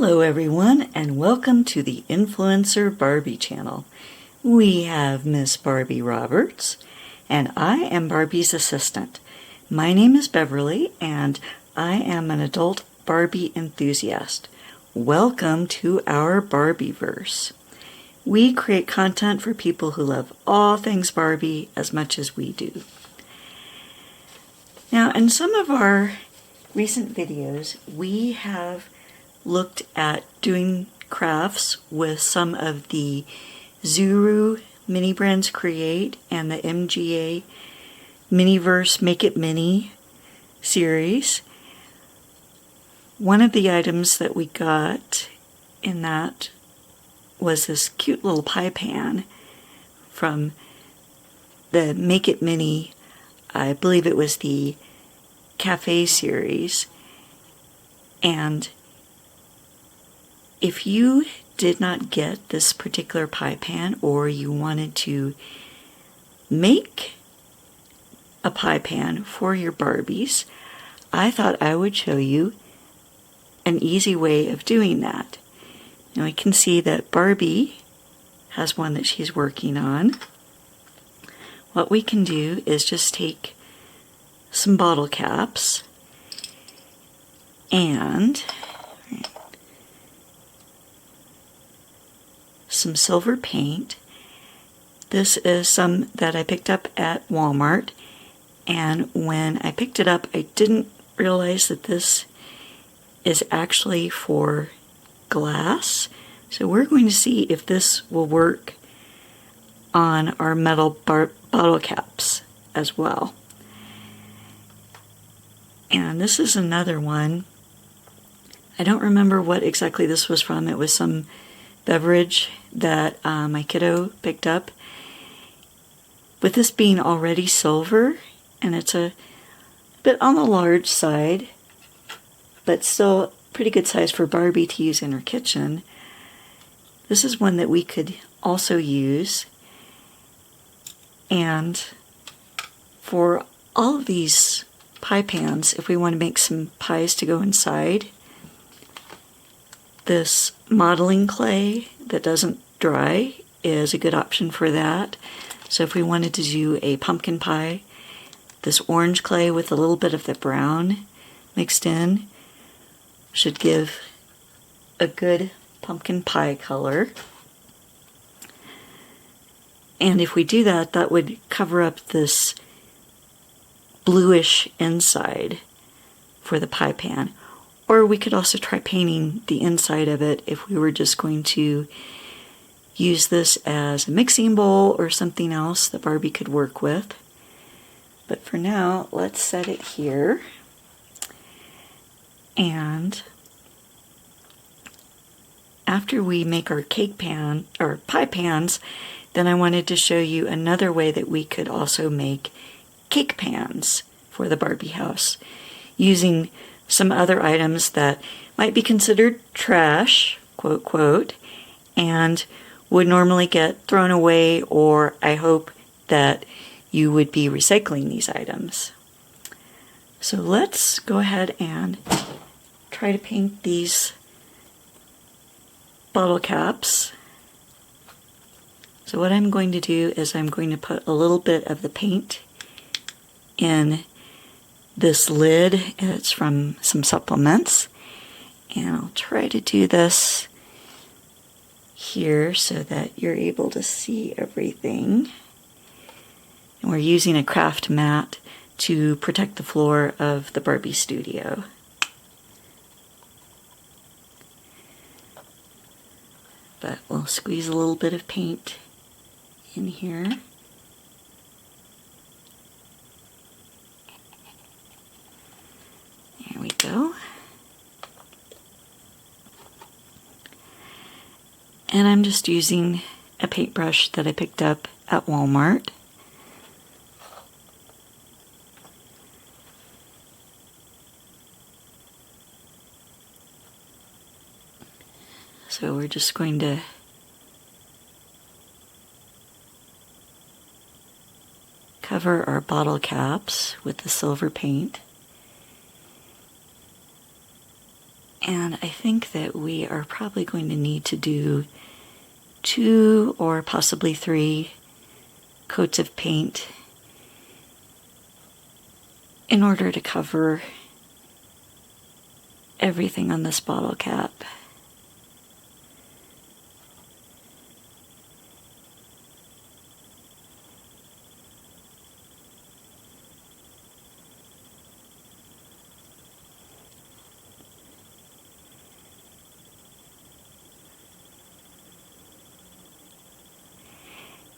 Hello everyone, and welcome to the Influencer Barbie channel. We have Miss Barbie Roberts, and I am Barbie's assistant. My name is Beverly, and I am an adult Barbie enthusiast. Welcome to our Barbieverse. We create content for people who love all things Barbie as much as we do. Now, in some of our recent videos, we have looked at doing crafts with some of the Zuru Mini Brands Create and the MGA Miniverse Make It Mini series. One of the items that we got in that was this cute little pie pan from the Make It Mini, I believe it was the Cafe series. And if you did not get this particular pie pan, or you wanted to make a pie pan for your Barbies, I thought I would show you an easy way of doing that. Now we can see that Barbie has one that she's working on. What we can do is just take some bottle caps and some silver paint. This is some that I picked up at Walmart, and when I picked it up I didn't realize that this is actually for glass. So we're going to see if this will work on our metal bottle caps as well. And this is another one. I don't remember what exactly this was from. It was some beverage that my kiddo picked up. With this being already silver, and it's a bit on the large side, but still pretty good size for Barbie to use in her kitchen, this is one that we could also use. And for all of these pie pans, if we want to make some pies to go inside, this modeling clay that doesn't dry is a good option for that. So if we wanted to do a pumpkin pie, this orange clay with a little bit of the brown mixed in should give a good pumpkin pie color. And if we do that, that would cover up this bluish inside for the pie pan. Or we could also try painting the inside of it if we were just going to use this as a mixing bowl or something else that Barbie could work with. But for now, let's set it here. And after we make our cake pan or pie pans, then I wanted to show you another way that we could also make cake pans for the Barbie house using some other items that might be considered trash, quote, quote, and would normally get thrown away, or I hope that you would be recycling these items. So let's go ahead and try to paint these bottle caps. So what I'm going to do is I'm going to put a little bit of the paint in this lid. It's from some supplements, and I'll try to do this here so that you're able to see everything. And we're using a craft mat to protect the floor of the Barbie studio. But we'll squeeze a little bit of paint in here. There we go. And I'm just using a paintbrush that I picked up at Walmart. So we're just going to cover our bottle caps with the silver paint. And I think that we are probably going to need to do 2 or possibly 3 coats of paint in order to cover everything on this bottle cap.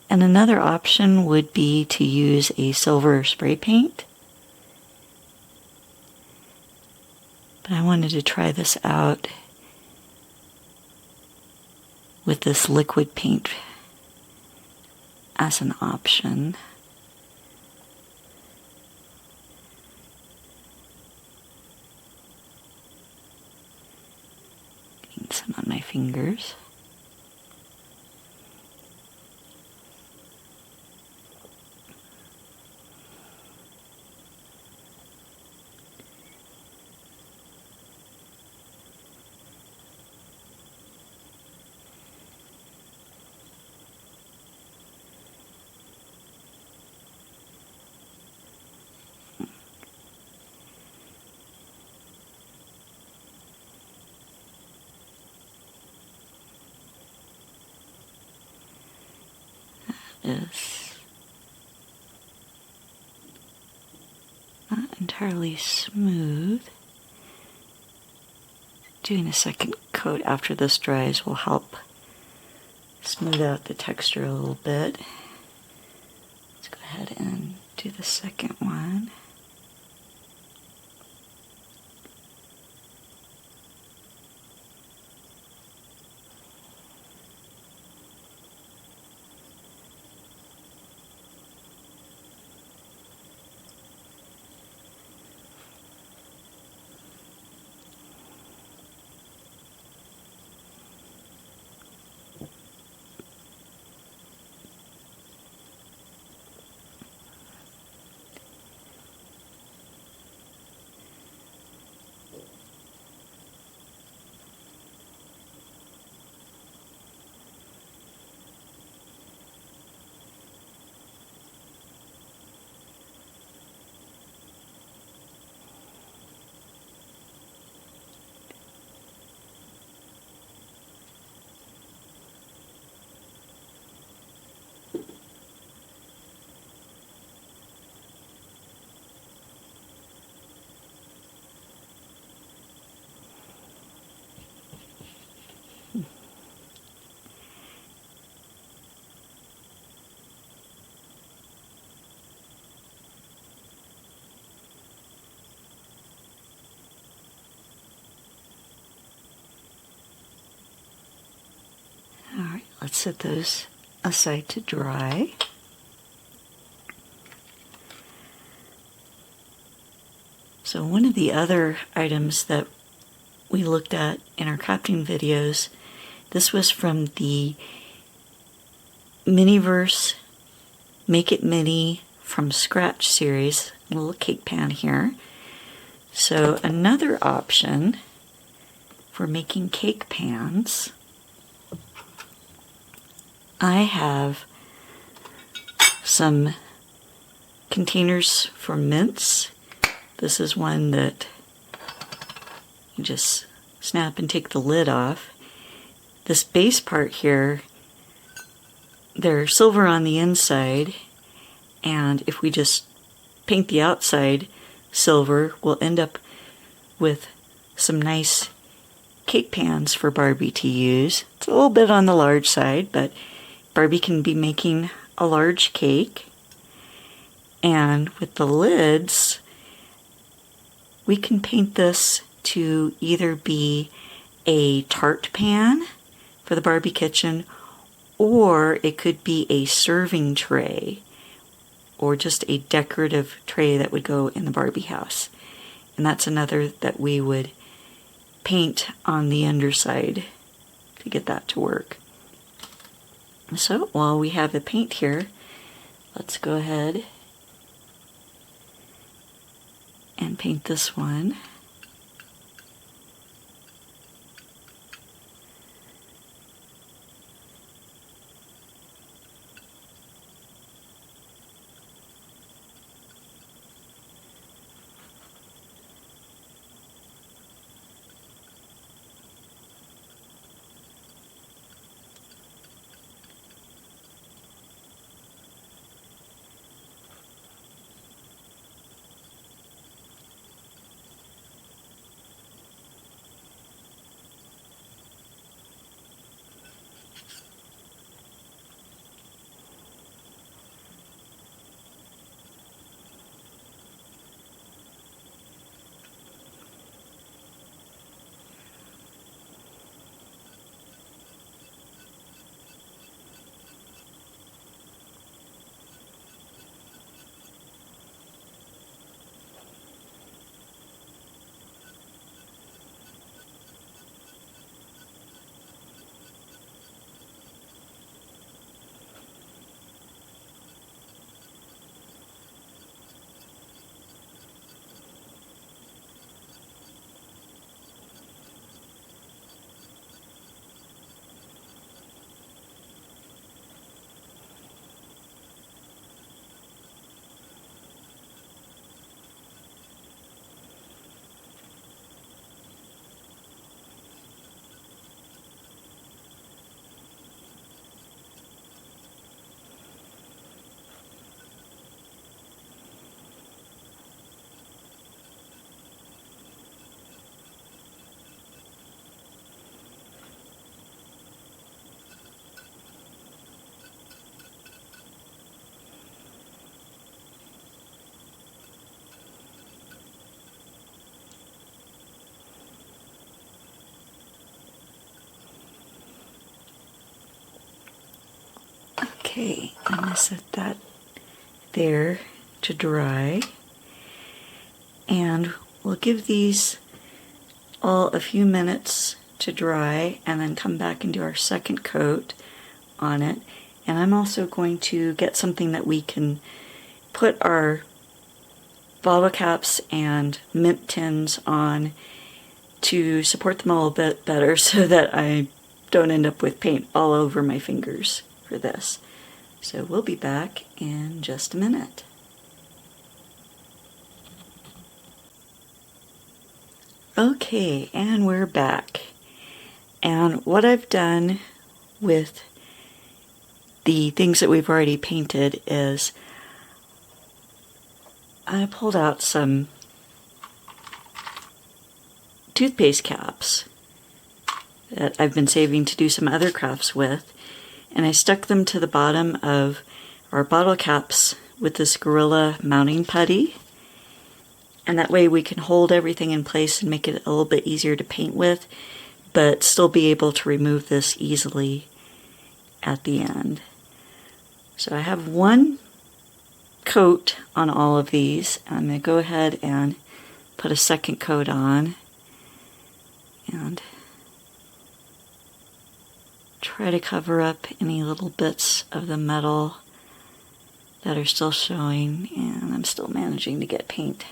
And another option would be to use a silver spray paint. But I wanted to try this out with this liquid paint as an option. Getting some on my fingers. Is not entirely smooth. Doing a second coat after this dries will help smooth out the texture a little bit. Let's go ahead and do the second one. Alright, let's set those aside to dry. So one of the other items that we looked at in our crafting videos, this was from the Miniverse Make It Mini from Scratch series, a little cake pan here. So another option for making cake pans, I have some containers for mints. This is one that you just snap and take the lid off. This base part here, they're silver on the inside, and if we just paint the outside silver, we'll end up with some nice cake pans for Barbie to use. It's a little bit on the large side, but Barbie can be making a large cake. And with the lids, we can paint this to either be a tart pan for the Barbie kitchen, or it could be a serving tray, or just a decorative tray that would go in the Barbie house. And that's another that we would paint on the underside to get that to work. So while we have the paint here, let's go ahead and paint this one. Okay, I'm going to set that there to dry. And we'll give these all a few minutes to dry and then come back and do our second coat on it. And I'm also going to get something that we can put our bottle caps and mint tins on to support them a little bit better so that I don't end up with paint all over my fingers for this. So we'll be back in just a minute. Okay, and we're back. And what I've done with the things that we've already painted is I pulled out some toothpaste caps that I've been saving to do some other crafts with, and I stuck them to the bottom of our bottle caps with this Gorilla mounting putty. And that way we can hold everything in place and make it a little bit easier to paint with, but still be able to remove this easily at the end. So I have one coat on all of these. I'm going to go ahead and put a second coat on and try to cover up any little bits of the metal that are still showing, and I'm still managing to get paint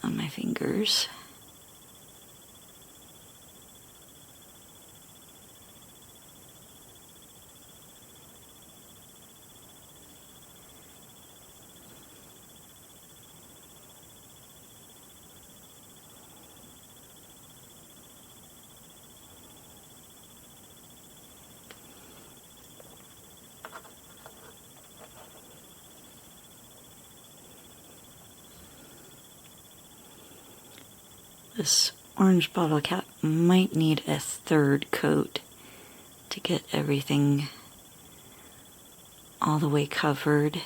on my fingers. This orange bottle cap might need a third coat to get everything all the way covered.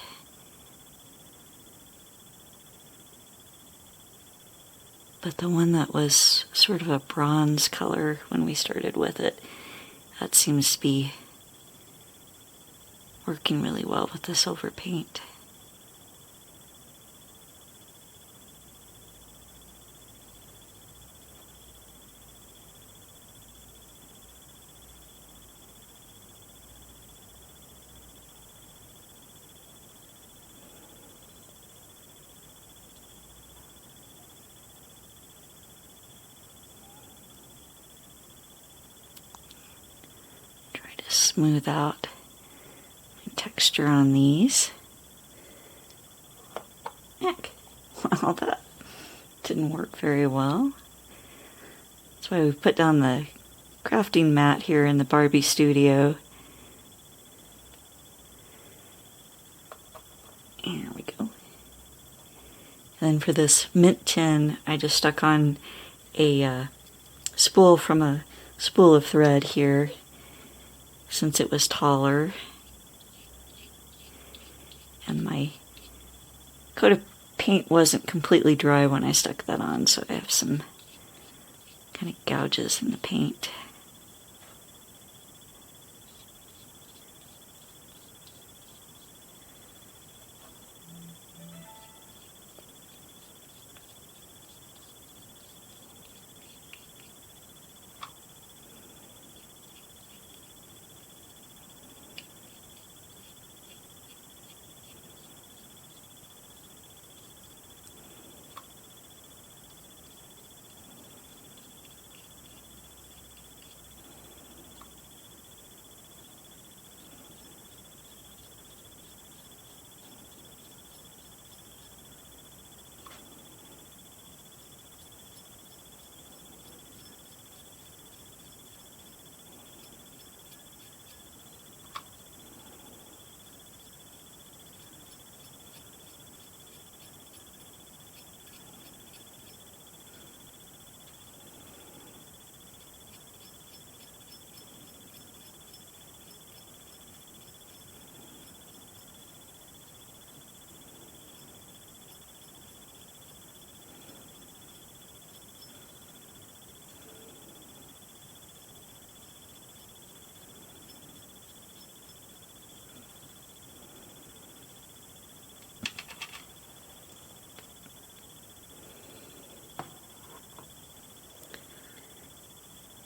But the one that was sort of a bronze color when we started with it, that seems to be working really well with the silver paint. Smooth out the texture on these. Heck, well, that didn't work very well. That's why we put down the crafting mat here in the Barbie studio. There we go. And then for this mint tin, I just stuck on a spool from a spool of thread here, since it was taller, and my coat of paint wasn't completely dry when I stuck that on, so I have some kind of gouges in the paint.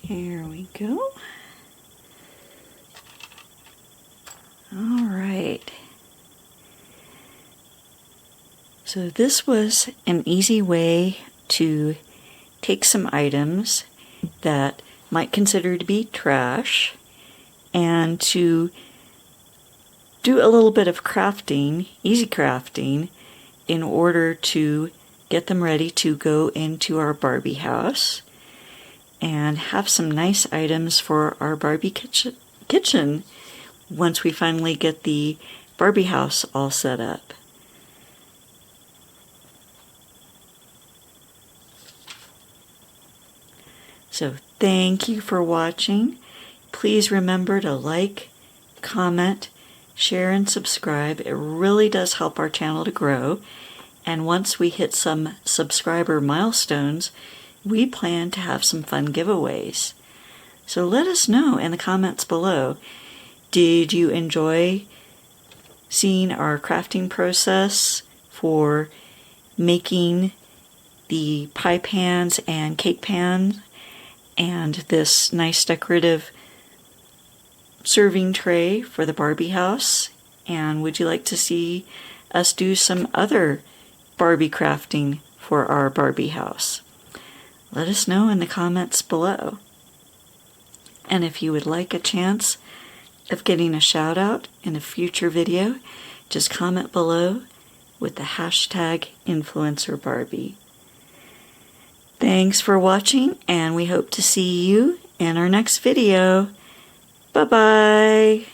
Here we go. All right. So this was an easy way to take some items that might consider to be trash and to do a little bit of crafting, easy crafting, in order to get them ready to go into our Barbie house and have some nice items for our Barbie kitchen once we finally get the Barbie house all set up. So thank you for watching. Please remember to like, comment, share, and subscribe. It really does help our channel to grow. And once we hit some subscriber milestones, we plan to have some fun giveaways. So let us know in the comments below. Did you enjoy seeing our crafting process for making the pie pans and cake pans and this nice decorative serving tray for the Barbie house? And would you like to see us do some other Barbie crafting for our Barbie house? Let us know in the comments below. And if you would like a chance of getting a shout out in a future video, just comment below with the hashtag #InfluencerBarbie. Thanks for watching, and we hope to see you in our next video. Bye-bye.